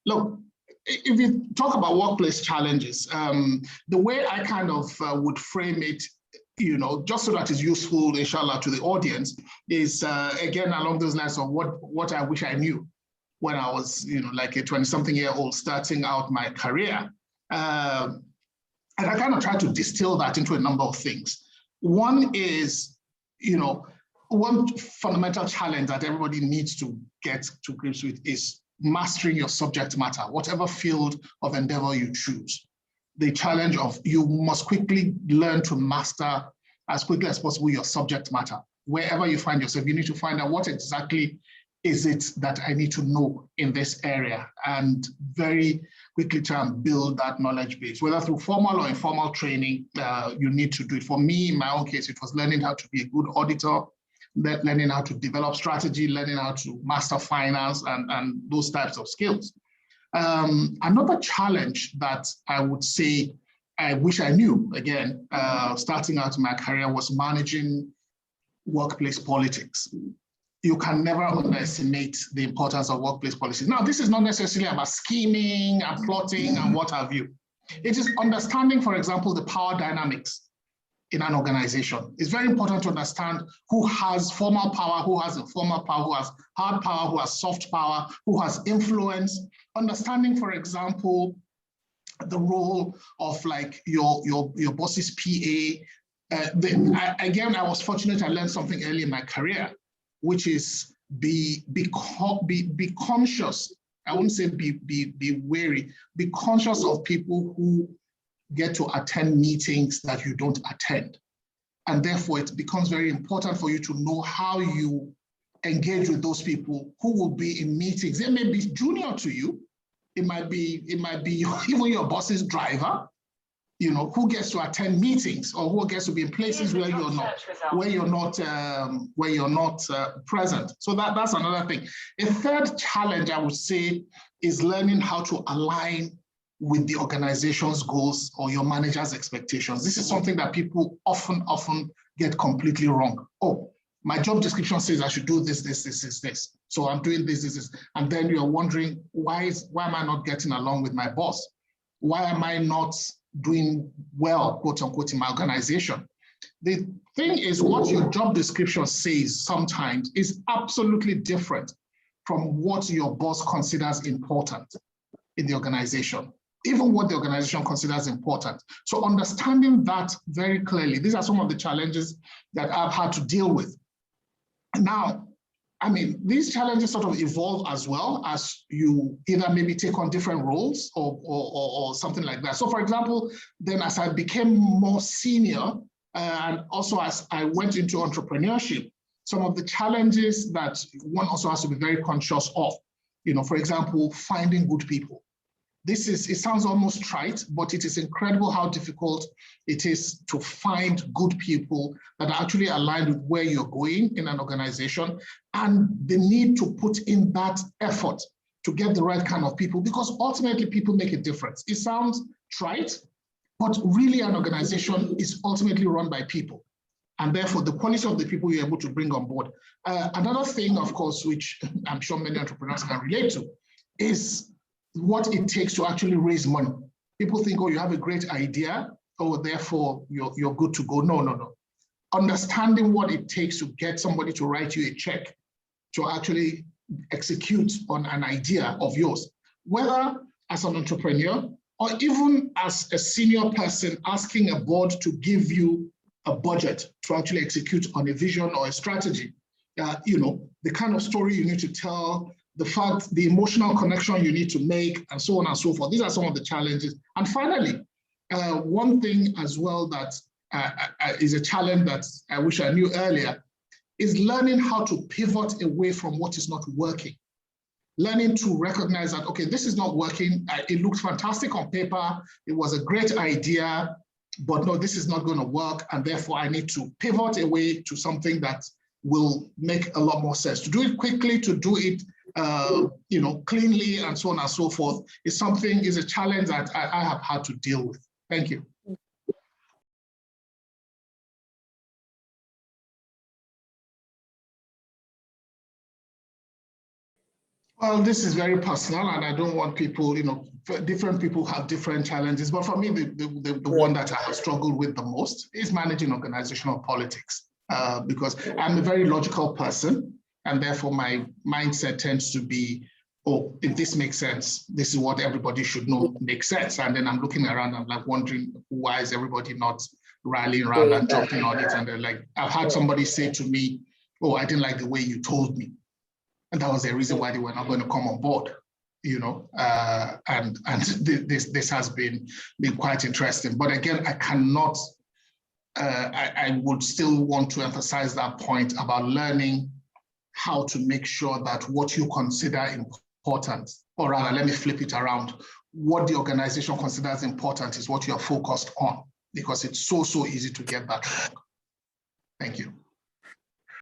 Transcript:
Look, if you talk about workplace challenges, the way I kind of would frame it, just so that it's useful, inshallah, to the audience, is again along those lines of what I wish I knew when I was, like a 20-something-year-old starting out my career. And I kind of try to distill that into a number of things. One is, one fundamental challenge that everybody needs to get to grips with is mastering your subject matter, whatever field of endeavor you choose. The challenge of you must quickly learn to master as quickly as possible your subject matter. Wherever you find yourself, you need to find out what exactly is it that I need to know in this area, and very quickly try and build that knowledge base, whether through formal or informal training. You need to do it. For me, in my own case, it was learning how to be a good auditor, learning how to develop strategy, learning how to master finance, and those types of skills. Another challenge that I would say I wish I knew, again, starting out in my career, was managing workplace politics. You can never underestimate the importance of workplace policies. Now, this is not necessarily about scheming and plotting and what have you. It is understanding, for example, the power dynamics in an organization. It's very important to understand who has formal power, who has informal power, who has hard power, who has soft power, who has influence. Understanding, for example, the role of like your boss's PA. Again, I was fortunate I learned something early in my career, which is be conscious. I wouldn't say be wary. Be conscious of people who get to attend meetings that you don't attend. And therefore, it becomes very important for you to know how you engage with those people who will be in meetings. They may be junior to you. It might be even your boss's driver, who gets to attend meetings, or who gets to be in places where you're not present. So that's another thing. A third challenge, I would say, is learning how to align with the organization's goals or your manager's expectations. This is something that people often get completely wrong. Oh, my job description says I should do this. So I'm doing this. And then you're wondering, why am I not getting along with my boss? Why am I not doing well, quote unquote, in my organization? The thing is, what your job description says sometimes is absolutely different from what your boss considers important in the organization, even what the organization considers important. So understanding that very clearly, these are some of the challenges that I've had to deal with. Now, I mean, these challenges sort of evolve as well as you either maybe take on different roles or something like that. So for example, then as I became more senior, and also as I went into entrepreneurship, some of the challenges that one also has to be very conscious of, for example, finding good people. It sounds almost trite, but it is incredible how difficult it is to find good people that are actually aligned with where you're going in an organization, and the need to put in that effort to get the right kind of people, because ultimately people make a difference. It sounds trite, but really an organization is ultimately run by people. And therefore, the quality of the people you're able to bring on board. Another thing, of course, which I'm sure many entrepreneurs can relate to, is what it takes to actually raise money. People think, oh, you have a great idea, oh, therefore you're good to go. No. Understanding what it takes to get somebody to write you a check to actually execute on an idea of yours, whether as an entrepreneur or even as a senior person asking a board to give you a budget to actually execute on a vision or a strategy. The kind of story you need to tell, the emotional connection you need to make, and so on and so forth. These are some of the challenges. And finally, one thing as well that is a challenge that I wish I knew earlier is learning how to pivot away from what is not working. Learning to recognize that, okay, this is not working. It looks fantastic on paper. It was a great idea, but no, this is not going to work. And therefore, I need to pivot away to something that will make a lot more sense. To do it quickly, to do it cleanly, and so on and so forth, is a challenge that I have had to deal with. Thank you. Well, this is very personal, and I don't want people, different people have different challenges. But for me, the one that I have struggled with the most is managing organizational politics, because I'm a very logical person, and therefore my mindset tends to be, oh, if this makes sense, this is what everybody should know makes sense. And then I'm looking around, I'm like wondering, why is everybody not rallying around and jumping on it? And they're like, I've had somebody say to me, oh, I didn't like the way you told me. And that was the reason why they were not going to come on board, and this has been quite interesting. But again, I cannot, I would still want to emphasize that point about learning how to make sure that what you consider important, or rather, let me flip it around, what the organization considers important is what you are focused on, because it's so easy to get that wrong. Thank you.